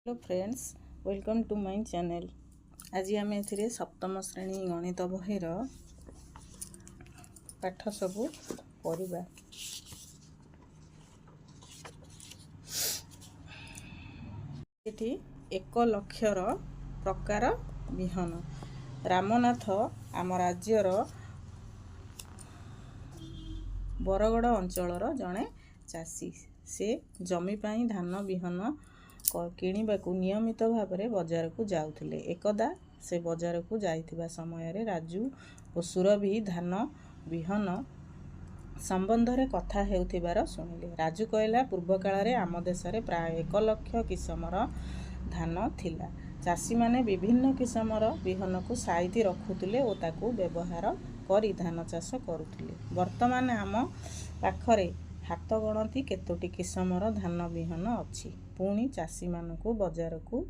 Hello friends, welcome to my channel. आज आम ए सप्तम श्रेणी गणित बहीर पाठ सबू पढ़ा। एठी 1 लक्षर प्रकार विहन। रामनाथ आम राज्यर बरगड़ अंचलर जड़े चाषी। से जमी पाई धान विहन किणवाकू नियमित भाव में बजार को जाउथिले। एकदा से बजार को जाइथिबा समय रे राजू और सुरभि धान विहन संबंध रे कथा हेउथिबार सुनिले। राजू कहला, पूर्व काल रे आम देश रे प्राय 1 लक्ष किसमर धान थिला। चाषी माने विभिन्न किसमर विहन को साइति रखुथिले और ताकू व्यवहार करी धान चाष करुथिले। वर्तमान आम पाखरे हाथ गणती केतोटी किसमर धान विहन अछि। पुणी चाषी मानकू बजार को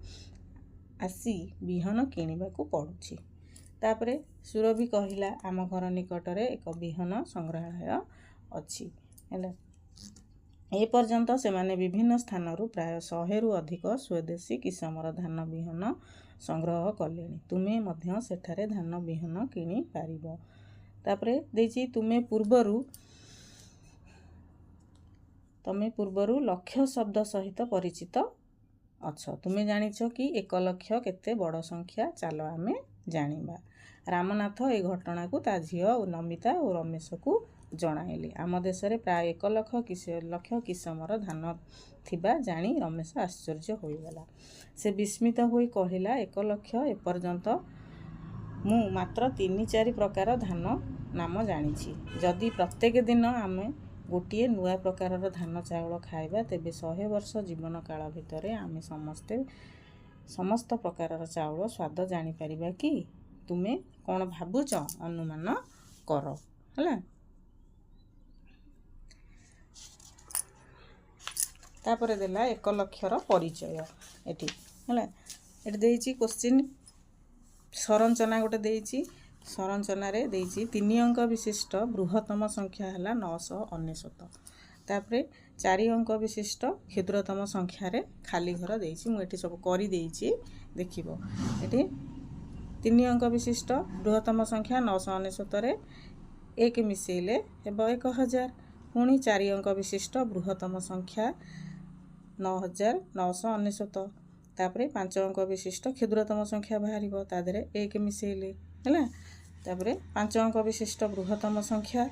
आसी विहन किणवाकू पड़ुछि। तापरे सुरभि कहिला, आम घर निकटरे एक विहन संग्रहालय अछि। ए पर्यंत से माने विभिन्न स्थानरू प्राय 100 रु अधिक स्वदेशी किसमर धान विहन संग्रह कलेनि। तुमे मध्य सेठारे धान विहन किणी पारिबो। तापरे देछि, तुमे पूर्वरु लक्ष्य शब्द सहित परिचित अच्छ। तुमे जानिछ कि 1 लक्ष केते बड़ संख्या। चलो आमे जानिबा। रामनाथ ए घटना को ता झियो नमिता और रमेश को जणाइले। आम देश रे प्राय 1 लक्ष किसमर धान थिबा जानी रमेश आश्चर्य होइगला। से विस्मित होई कहिला, 1 लक्ष एपर्यंत मु मात्र 3-4 प्रकार धान नाम जानिछि। जदि प्रत्येक दिन आमे गोटे नुआ प्रकार धान चाउल खाइबा, तेबे 100 वर्ष जीवन काल भितर आमे समस्त प्रकार चाउल स्वाद जानी परिबा कि? तुमे कौन भाबुच? अनुमान कर। हला तापरे देला 1 लक्षर परिचय। एठी हला एठी देइछि क्वेश्चन संरचना गोटे देइछि। संरचना रे देइछि 3 अंक विशिष्ट बृहत्तम संख्या हला 999। तापरे 4 अंक विशिष्ट क्षुद्रतम संख्या रे खाली घर देइछि। मु एठी सब करि देइछि, देखिबो। एठी 3 अंक विशिष्ट बृहत्तम संख्या 999 रे 1 मिसेइले हेबो 1000। पुणी 4 अंक विशिष्ट बृहत्तम संख्या 9999। तापरे 5 अंक विशिष्ट क्षुद्रतम संख्या बाहरिबो, ता देरे 1 मिसेइले हला। तापरे 5 अंक विशिष्ट बृहत्तम संख्या,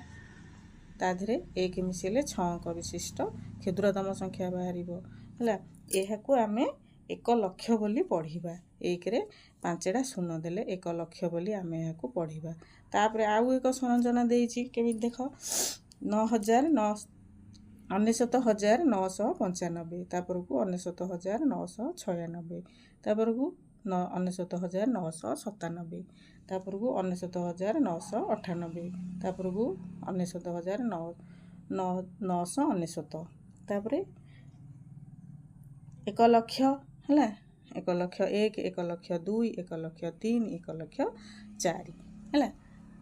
ता देरे 1 मिसेइले 6 अंक विशिष्ट क्षुद्रतम संख्या बाहरिबो हला। एहाकू आमे 1 लक्ष बोली पढ़िबा। 1 रे 5टा शून्य देले 1 लक्ष बोली आमे एहाकू पढ़िबा। तापरे आउ एक संरचना देइछि, केमि देखो 99,995। तापरकू 99,996। तापरकू 99,997। तापरकू 99,998। तापरकू 99,999। तापरे 1 लक्ष हला। 1 लक्ष 1, 1 लक्ष 2, 1 लक्ष 3, 1 लक्ष 4 हला।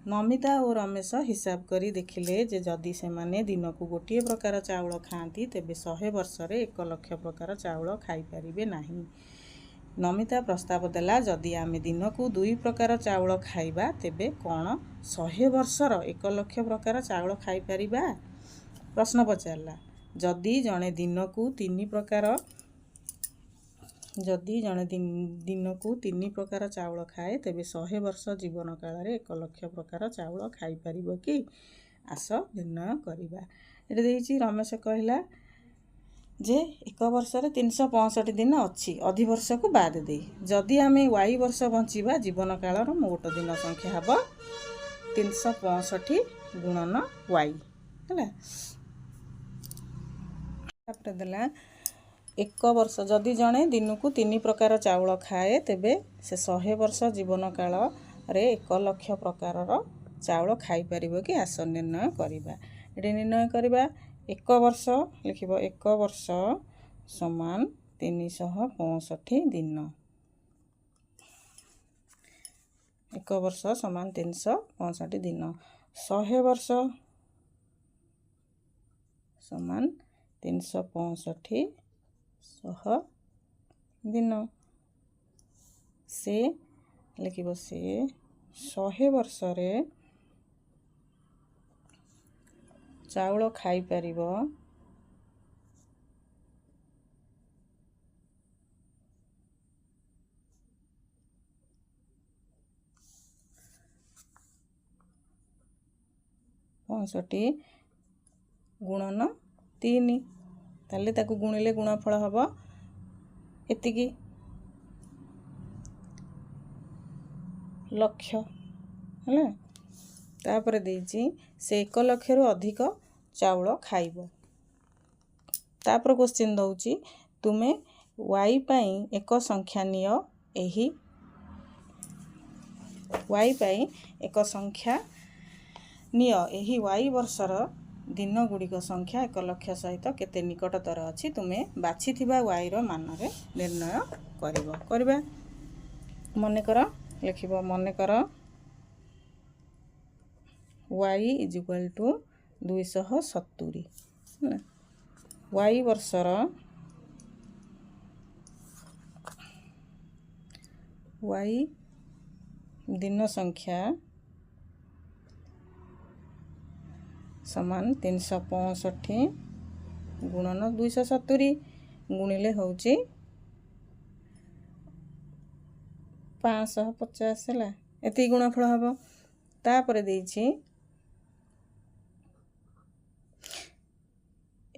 नमिता और रमेश हिसाब करी देखिले जे जदि से माने दिन को गोटे प्रकार चाउल खाती, तेबे 100 वर्ष रे 1 लक्ष प्रकार चाउल खाई परिबे नाही। नमिता प्रस्ताव देला, जदि आमे दिन को 2 प्रकार चाउल खाइबा, तेबे कौन 100 वर्षर 1 लक्ष प्रकार चाउल खाई परिबा? प्रश्न पचारला। जदि जने दिन को 3 प्रकार चाउल खाए, तेबे 100 वर्ष जीवन काल रे 1 लक्ष प्रकार चाउल खाई परिबो कि? आस निर्णय करिबा। एटा देइछि, रमेश कहला जे 1 वर्ष रे 365 दिन अछि, अधि वर्ष को बाद दे। जदि आमे y वर्ष बंचिबा, जीवन काल रो मोट दिन संख्या हबो 365 गुणन y हला। तापर देला 1 वर्ष जदि जणे दिन को 3 प्रकार चाउल खाए, तेबे से 100 वर्ष जीवन काल रे 1 लक्ष प्रकार चाउल खाई परिबो कि? आस निर्णय करिबा। एटी निर्णय करिबा। 1 वर्ष लिखिबो, 1 वर्ष समान 365 दिन। 1 वर्ष समान 365 दिन। 100 वर्ष समान 365 दिन से लिखिब से 100 वर्षरे चाउल खाई परिबो पौंसठी गुणन 3 ताले ताकू गुणिले गुणफल हबो एतिकी लक्ष है तापर देइछि से 1 लक्ष रु अधिक चाउल खाइबो। तापर क्वेश्चन दउछि तुमे y पई एक संख्या नियो एही y पई एक संख्या नियो एही y वर्षर दिन गुड़िक संख्या 1 लक्ष सहित केते निकटतर अछि तुमे बाछि थिबा y रो मान रे निर्णय करबा मने कर लिखिब मने कर y = 270 y वर्षर y दिन संख्या समान 365 गुणन 270 गुणिले होउची 550 है एति गुणफल हम तापर देइछि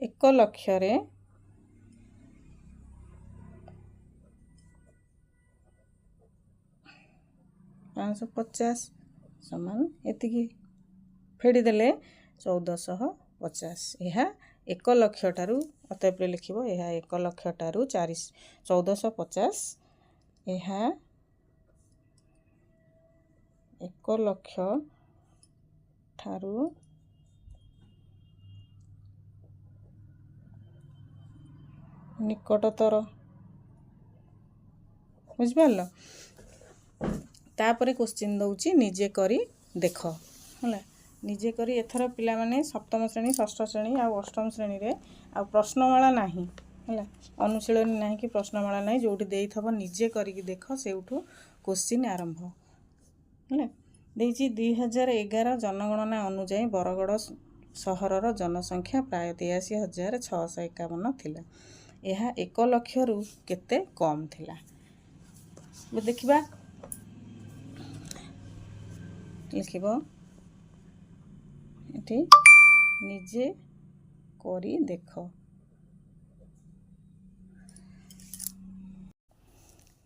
1 लक्ष रे 550 समान एति फेड़ी देले 1450 यह 1 लक्ष ठारू अतएव लिखिबो यह 1 लक्ष ठारू 1450 यह 1 लक्ष ठारू निकटतर बुझिपारल। तापरे क्वेश्चन दउची निजे करी देख हला निजे करी एथर पिला माने सप्तम श्रेणी षष्ठ श्रेणी आ अष्टम श्रेणी रे आ प्रश्नमाला नाही हला अनुशीलनी नाही कि प्रश्नमाला नाही जोठी देइथबो निजे करी देख सेउठू क्वेश्चन आरंभ हला देइची 2011 जनगणना अनुसार बरगड़ सहरर जनसंख्या प्राय 83,651 थिला यह 1 लक्ष रु केते कम थिला देखिबा लिखिबो एठी निजे करी देख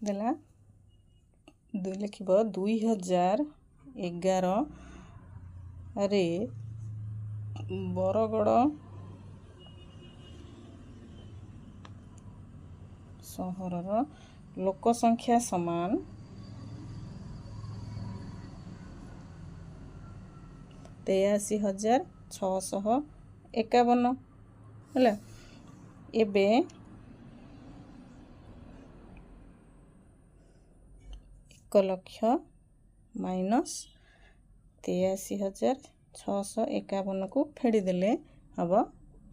देला लिखिबो 2011 रे बरगड़ सहरर लोक संख्या समान 83,651 हला एबे 1 लक्ष माइनस 83,651 को फेड़ी देले हब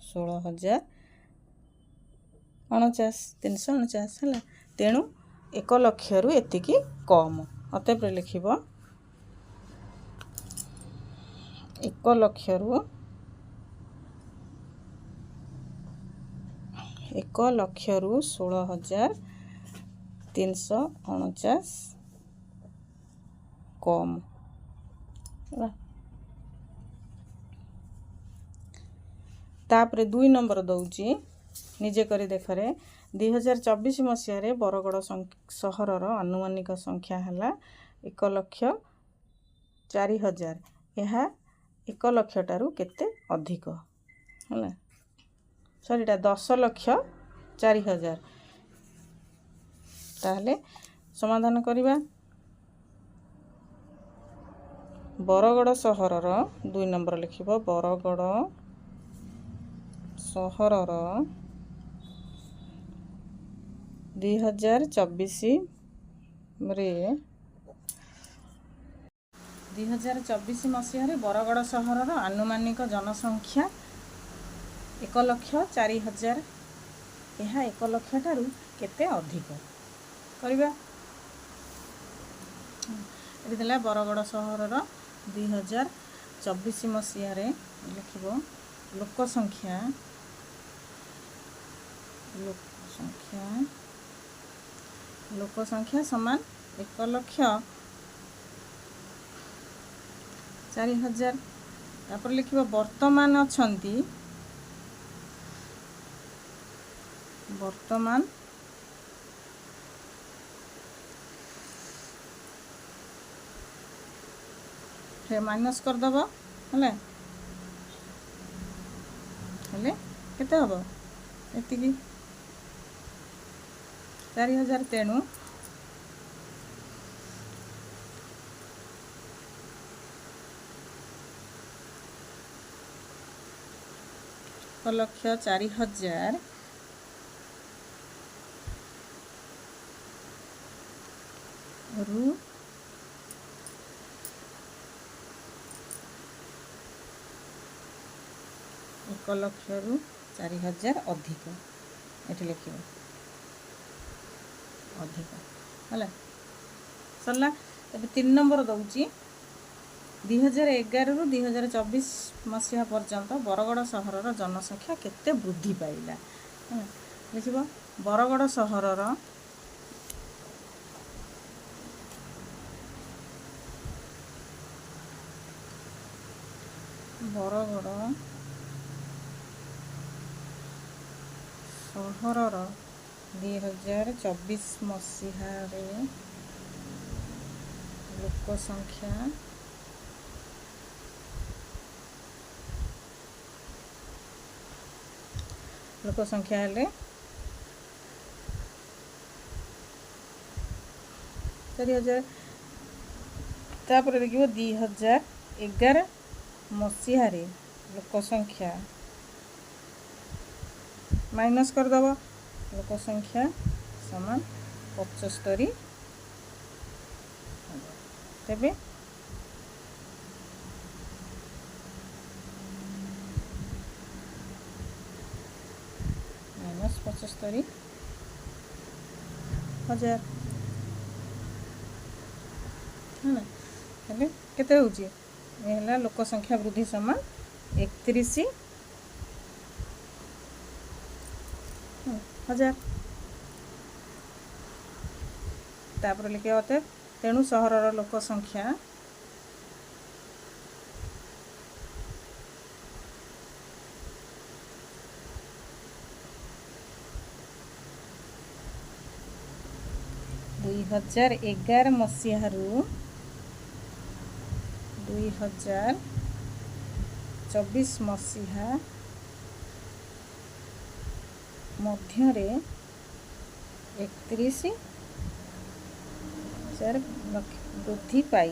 16,049 हला तेणु 1 लक्ष रु एतिकी कम अतएव लिखिबो 1 लक्ष रु 16,349 कम तापरे 2 नंबर दउची निजे करी देखरे 2024 मसिया रे बरगड़ सहरर अनुमानिक संख्या हला 1,04,000 यह 1 लक्ष ठारू केते अधिक हला सॉरी 10,04,000 ताहले समाधान करिबा बरगड़ सहरर 2 नंबर लिखिबो बरगड़ सहरर 2024 मसीह रे बरगड़ सहरर आनुमानिक जनसंख्या 1,04,000 यह 1 लक्ष ठारू केते अधिक କରିବା। ଏଠି ଥିଲା ବରଗଡ଼ ସହରର 2024 ମସିହାରେ ଲେଖିବ ଲୋକ ସଂଖ୍ୟା ସମାନ 1,04,000। ତାପରେ ଲେଖିବ ବର୍ତ୍ତମାନ ଅଛନ୍ତି माइनस करदेव हेले केते हम एतिकी 4,000। तेणु 1,04,000 रु 1,04,000 अधिक ये लिख अधिक है सरला। तब 3 नंबर दूची 2011 रु 2024 मसीहा पर्यंत बरगड़ सहरर जनसंख्या केते वृद्धि पाइला लिख बरगड़ सहरर सहरर 2024 मसीहा लोक संख्या हेले 4,000। तापर देखिए 2011 मसीह लोक संख्या माइनस करदेव लोक संख्या समान 75। तेबे माइनस 75,000 है केते होची एला लोक संख्या वृद्धि समान 31,000। तापर लिखे होते तेणु सहरर लोक संख्या दुई 2011 मसीह 2024 मसीहा मध्य 31,000 वृद्धि पाई।